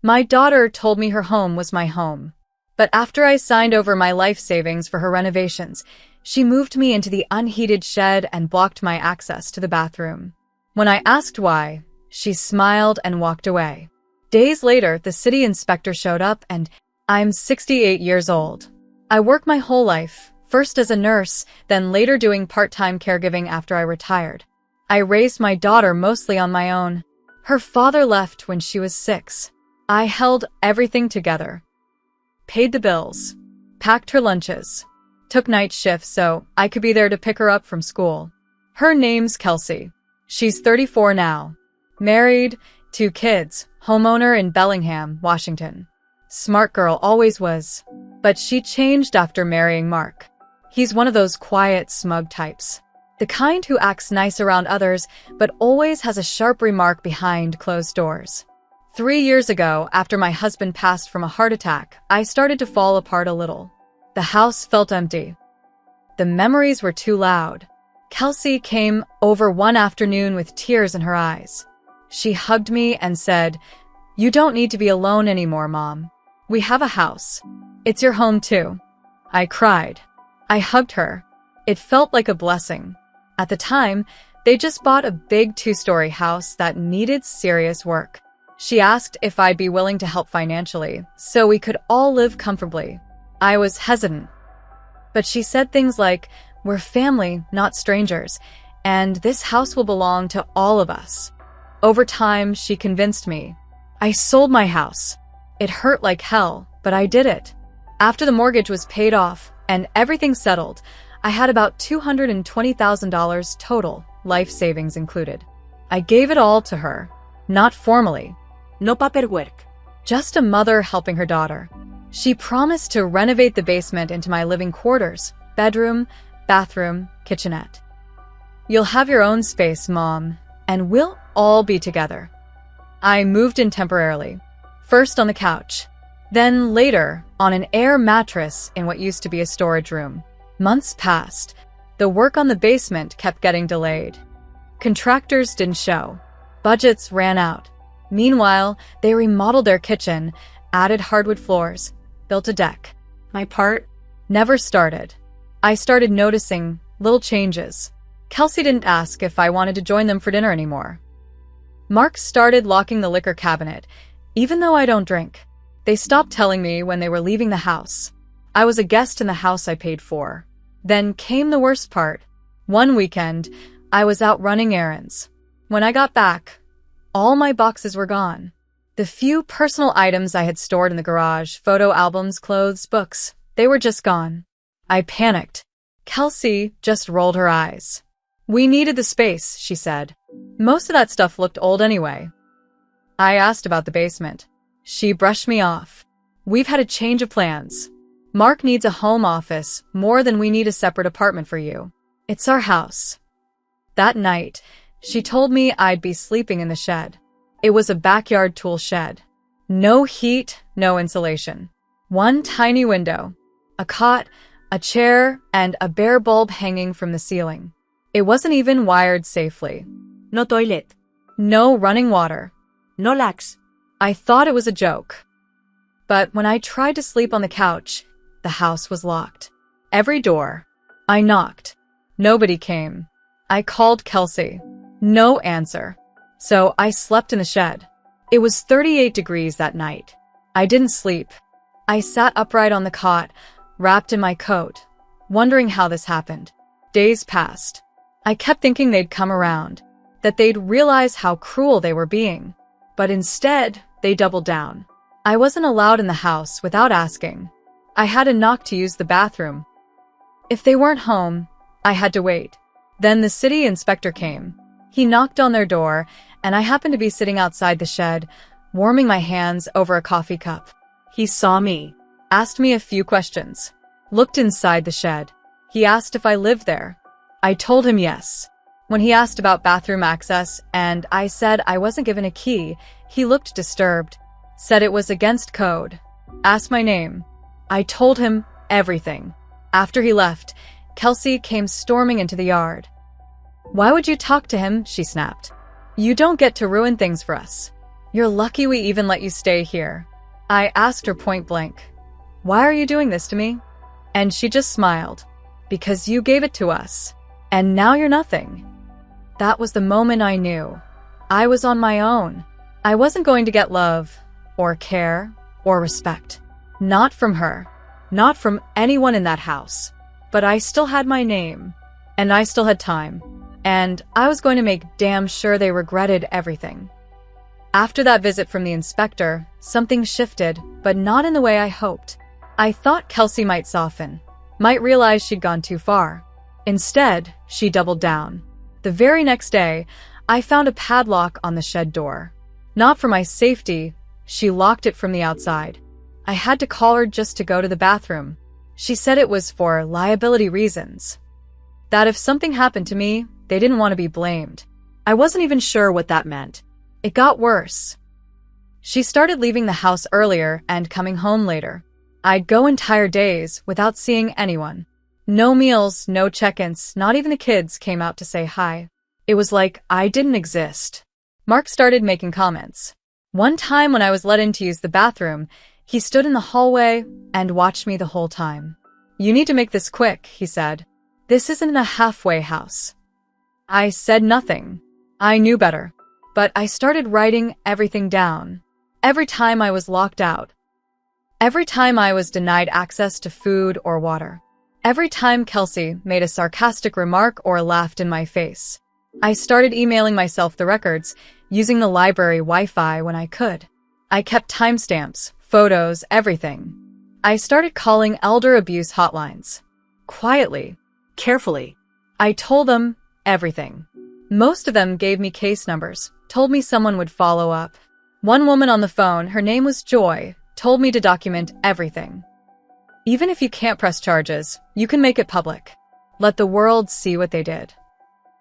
My daughter told me her home was my home. But after I signed over my life savings for her renovations, she moved me into the unheated shed and blocked my access to the bathroom. When I asked why, she smiled and walked away. Days later, the city inspector showed up and I'm 68 years old. I worked my whole life, first as a nurse, then later doing part-time caregiving after I retired. I raised my daughter mostly on my own. Her father left when she was 6. I held everything together. Paid the bills, packed her lunches, took night shifts so I could be there to pick her up from school. Her name's Kelsey. She's 34 now. Married, 2 kids, homeowner in Bellingham, Washington. Smart girl, always was. But she changed after marrying Mark. He's one of those quiet, smug types. The kind who acts nice around others, but always has a sharp remark behind closed doors. 3 years ago, after my husband passed from a heart attack, I started to fall apart a little. The house felt empty. The memories were too loud. Kelsey came over one afternoon with tears in her eyes. She hugged me and said, "You don't need to be alone anymore, Mom. We have a house. It's your home too." I cried. I hugged her. It felt like a blessing. At the time, they just bought a big 2-story house that needed serious work. She asked if I'd be willing to help financially, so we could all live comfortably. I was hesitant. But she said things like, "We're family, not strangers, and this house will belong to all of us." Over time, she convinced me. I sold my house. It hurt like hell, but I did it. After the mortgage was paid off and everything settled, I had about $220,000 total, life savings included. I gave it all to her. Not formally. No paperwork. Just a mother helping her daughter. She promised to renovate the basement into my living quarters, bedroom, bathroom, kitchenette. "You'll have your own space, Mom, and we'll all be together." I moved in temporarily. First on the couch, then later on an air mattress in what used to be a storage room. Months passed. The work on the basement kept getting delayed. Contractors didn't show. Budgets ran out. Meanwhile, they remodeled their kitchen, added hardwood floors, built a deck. My part Never started. I started noticing little changes. Kelsey didn't ask if I wanted to join them for dinner anymore. Mark started locking the liquor cabinet, even though I don't drink. They stopped telling me when they were leaving the house. I was a guest in the house I paid for. Then came the worst part. One weekend, I was out running errands. When I got back, all my boxes were gone. The few personal items I had stored in the garage, photo albums, clothes, books, they were just gone. I panicked. Kelsey just rolled her eyes. "We needed the space," she said. "Most of that stuff looked old anyway." I asked about the basement. She brushed me off. "We've had a change of plans. Mark needs a home office more than we need a separate apartment for you. It's our house." That night, she told me I'd be sleeping in the shed. It was a backyard tool shed. No heat, no insulation. One tiny window, a cot, a chair, and a bare bulb hanging from the ceiling. It wasn't even wired safely. No toilet. No running water. No lax. I thought it was a joke. But when I tried to sleep on the couch, the house was locked. Every door. I knocked. Nobody came. I called Kelsey. No answer. So I slept in the shed. It was 38 degrees that night. I didn't sleep. I sat upright on the cot, wrapped in my coat, wondering how this happened. Days passed. I kept thinking they'd come around, that they'd realize how cruel they were being. But instead, they doubled down. I wasn't allowed in the house without asking. I had to knock to use the bathroom. If they weren't home, I had to wait. Then the city inspector came. He knocked on their door, and I happened to be sitting outside the shed, warming my hands over a coffee cup. He saw me, asked me a few questions, looked inside the shed. He asked if I lived there. I told him yes. When he asked about bathroom access and I said I wasn't given a key, he looked disturbed, said it was against code, asked my name. I told him everything. After he left, Kelsey came storming into the yard. "Why would you talk to him?" she snapped. "You don't get to ruin things for us. You're lucky we even let you stay here. I asked her point blank, "Why are you doing this to me?" And she just smiled. "Because you gave it to us. And now you're nothing." That was the moment I knew. I was on my own. I wasn't going to get love, or care, or respect. Not from her. Not from anyone in that house. But I still had my name. And I still had time. And I was going to make damn sure they regretted everything. After that visit from the inspector, something shifted, but not in the way I hoped. I thought Kelsey might soften, might realize she'd gone too far. Instead, she doubled down. The very next day, I found a padlock on the shed door. Not for my safety, she locked it from the outside. I had to call her just to go to the bathroom. She said it was for liability reasons. That if something happened to me, they didn't want to be blamed. I wasn't even sure what that meant. It got worse. She started leaving the house earlier and coming home later. I'd go entire days without seeing anyone. No meals, no check-ins, not even the kids came out to say hi. It was like I didn't exist. Mark started making comments. One time when I was let in to use the bathroom, he stood in the hallway and watched me the whole time. "You need to make this quick," he said. "This isn't a halfway house." I said nothing. I knew better. But I started writing everything down. Every time I was locked out. Every time I was denied access to food or water. Every time Kelsey made a sarcastic remark or laughed in my face. I started emailing myself the records, using the library Wi-Fi when I could. I kept timestamps, photos, everything. I started calling elder abuse hotlines. Quietly. Carefully. I told them everything. Most of them gave me case numbers, told me someone would follow up. One woman on the phone, her name was Joy, told me to document everything. Even if you can't press charges, you can make it public. Let the world see what they did.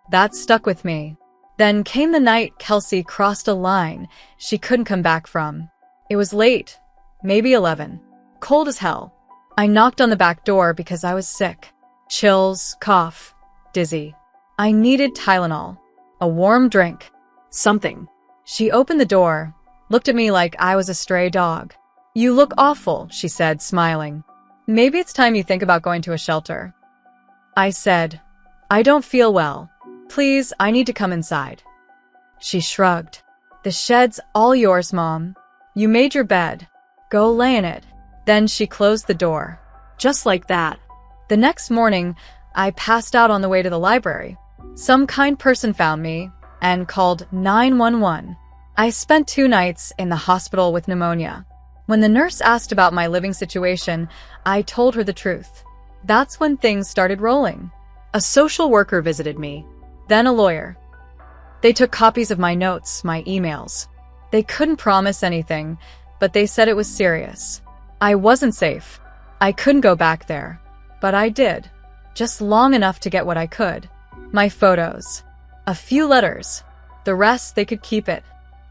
That stuck with me. Then came the night Kelsey crossed a line she couldn't come back from. It was late, maybe 11. Cold as hell. I knocked on the back door because I was sick. Chills, cough, dizzy. I needed Tylenol. A warm drink. Something. She opened the door, looked at me like I was a stray dog. "You look awful," she said, smiling. "Maybe it's time you think about going to a shelter." I said, "I don't feel well. Please, I need to come inside." She shrugged. "The shed's all yours, Mom. You made your bed. Go lay in it." Then she closed the door. Just like that. The next morning, I passed out on the way to the library. Some kind person found me and called 911. I spent 2 nights in the hospital with pneumonia. When the nurse asked about my living situation, I told her the truth. That's when things started rolling. A social worker visited me. Then a lawyer. They took copies of my notes, my emails. They couldn't promise anything, but they said it was serious. I wasn't safe. I couldn't go back there. But I did. Just long enough to get what I could. My photos. A few letters. The rest, they could keep it.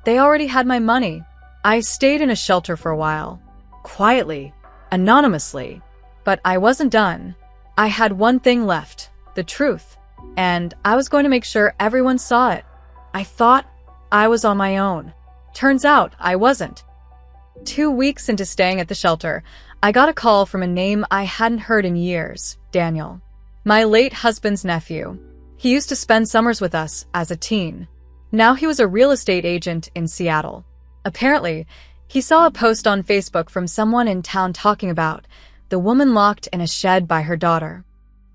They already had my money. I stayed in a shelter for a while. Quietly. Anonymously. But I wasn't done. I had one thing left. The truth. And I was going to make sure everyone saw it. I thought I was on my own. Turns out I wasn't. 2 weeks into staying at the shelter, I got a call from a name I hadn't heard in years, Daniel. My late husband's nephew. He used to spend summers with us as a teen. Now he was a real estate agent in Seattle. Apparently, he saw a post on Facebook from someone in town talking about the woman locked in a shed by her daughter.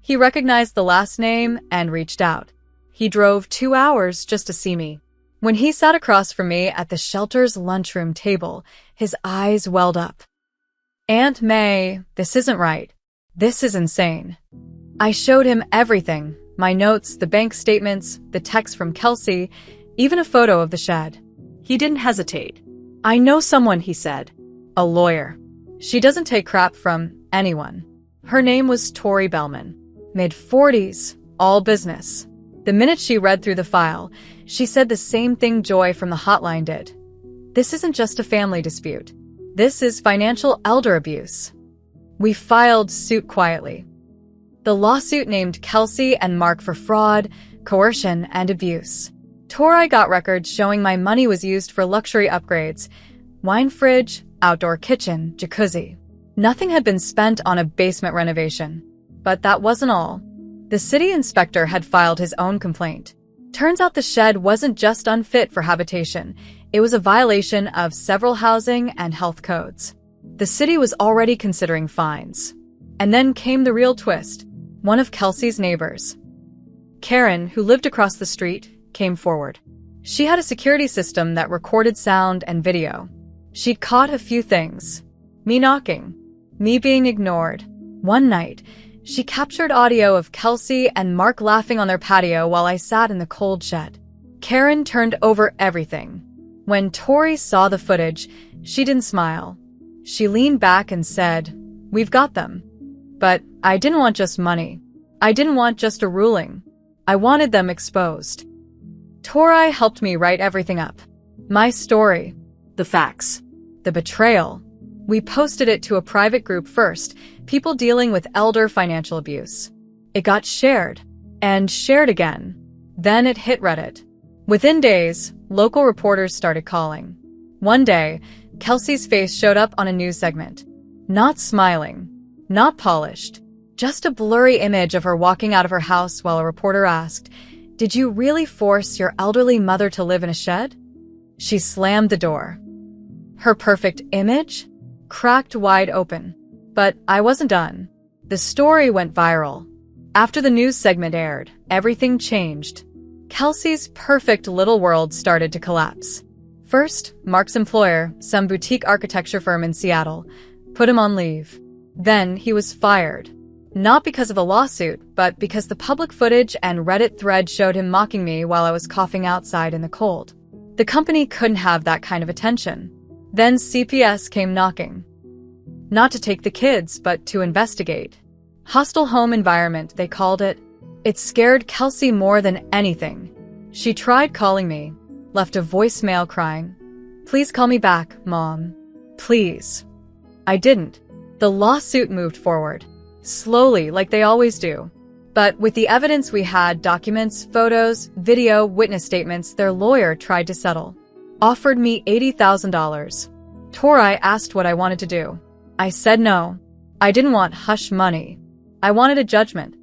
He recognized the last name and reached out. He drove 2 hours just to see me. When he sat across from me at the shelter's lunchroom table, his eyes welled up. "Aunt May, this isn't right. This is insane." I showed him everything, my notes, the bank statements, the text from Kelsey, even a photo of the shed. He didn't hesitate. "I know someone," he said. "A lawyer. She doesn't take crap from anyone." Her name was Tori Bellman. Mid-40s, all business. The minute she read through the file, she said the same thing Joy from the hotline did. This isn't just a family dispute. This is financial elder abuse. We filed suit quietly. The lawsuit named Kelsey and Mark for fraud, coercion, and abuse. Torai got records showing my money was used for luxury upgrades: wine fridge, outdoor kitchen, jacuzzi. Nothing had been spent on a basement renovation. But that wasn't all. The city inspector had filed his own complaint. Turns out the shed wasn't just unfit for habitation, it was a violation of several housing and health codes. The city was already considering fines. And then came the real twist. One of Kelsey's neighbors, Karen, who lived across the street, came forward. She had a security system that recorded sound and video. She'd caught a few things. Me knocking. Me being ignored. One night, she captured audio of Kelsey and Mark laughing on their patio while I sat in the cold shed. Karen turned over everything. When Tori saw the footage, she didn't smile. She leaned back and said, "We've got them." But I didn't want just money. I didn't want just a ruling. I wanted them exposed. Torai helped me write everything up. My story. The facts. The betrayal. We posted it to a private group first, people dealing with elder financial abuse. It got shared. And shared again. Then it hit Reddit. Within days, local reporters started calling. One day, Kelsey's face showed up on a news segment. Not smiling. Not polished. Just a blurry image of her walking out of her house while a reporter asked, "Did you really force your elderly mother to live in a shed?" She slammed the door. Her perfect image? Cracked wide open. But I wasn't done. The story went viral. After the news segment aired, everything changed. Kelsey's perfect little world started to collapse. First, Mark's employer, some boutique architecture firm in Seattle, put him on leave. Then he was fired. Not because of a lawsuit, but because the public footage and Reddit thread showed him mocking me while I was coughing outside in the cold. The company couldn't have that kind of attention. Then CPS came knocking. Not to take the kids, but to investigate. Hostile home environment, they called it. It scared Kelsey more than anything. She tried calling me, left a voicemail crying, "Please call me back, Mom. Please." I didn't. The lawsuit moved forward. Slowly, like they always do. But with the evidence we had, documents, photos, video, witness statements, their lawyer tried to settle. Offered me $80,000. Torai asked what I wanted to do. I said no. I didn't want hush money. I wanted a judgment.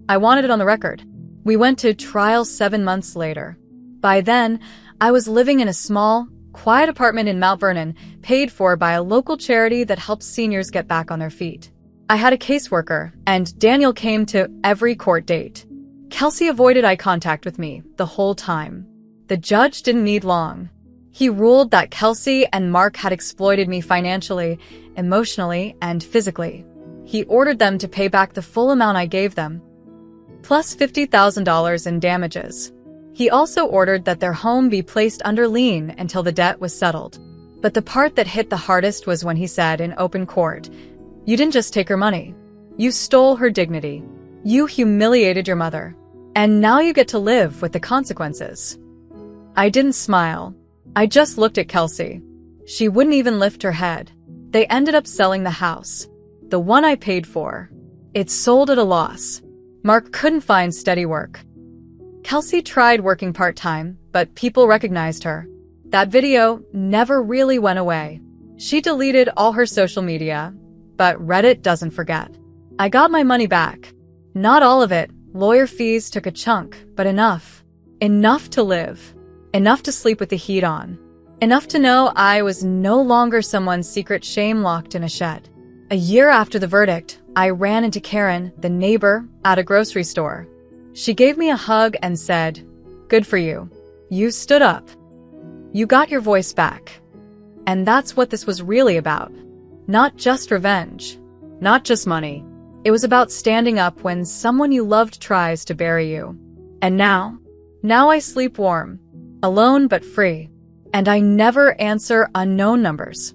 I wanted it on the record. We went to trial 7 months later. By then, I was living in a small, quiet apartment in Mount Vernon, paid for by a local charity that helps seniors get back on their feet. I had a caseworker, and Daniel came to every court date. Kelsey avoided eye contact with me the whole time. The judge didn't need long. He ruled that Kelsey and Mark had exploited me financially, emotionally, and physically. He ordered them to pay back the full amount I gave them, plus $50,000 in damages. He also ordered that their home be placed under lien until the debt was settled. But the part that hit the hardest was when he said in open court, "You didn't just take her money. You stole her dignity. You humiliated your mother. And now you get to live with the consequences." I didn't smile. I just looked at Kelsey. She wouldn't even lift her head. They ended up selling the house. The one I paid for. It sold at a loss. Mark couldn't find steady work. Kelsey tried working part-time, but people recognized her. That video never really went away. She deleted all her social media, but Reddit doesn't forget. I got my money back. Not all of it. Lawyer fees took a chunk, but enough. Enough to live. Enough to sleep with the heat on. Enough to know I was no longer someone's secret shame locked in a shed. A year after the verdict, I ran into Karen, the neighbor, at a grocery store. She gave me a hug and said, "Good for you. You stood up. You got your voice back." And that's what this was really about. Not just revenge. Not just money. It was about standing up when someone you loved tries to bury you. And now I sleep warm. Alone but free. And I never answer unknown numbers.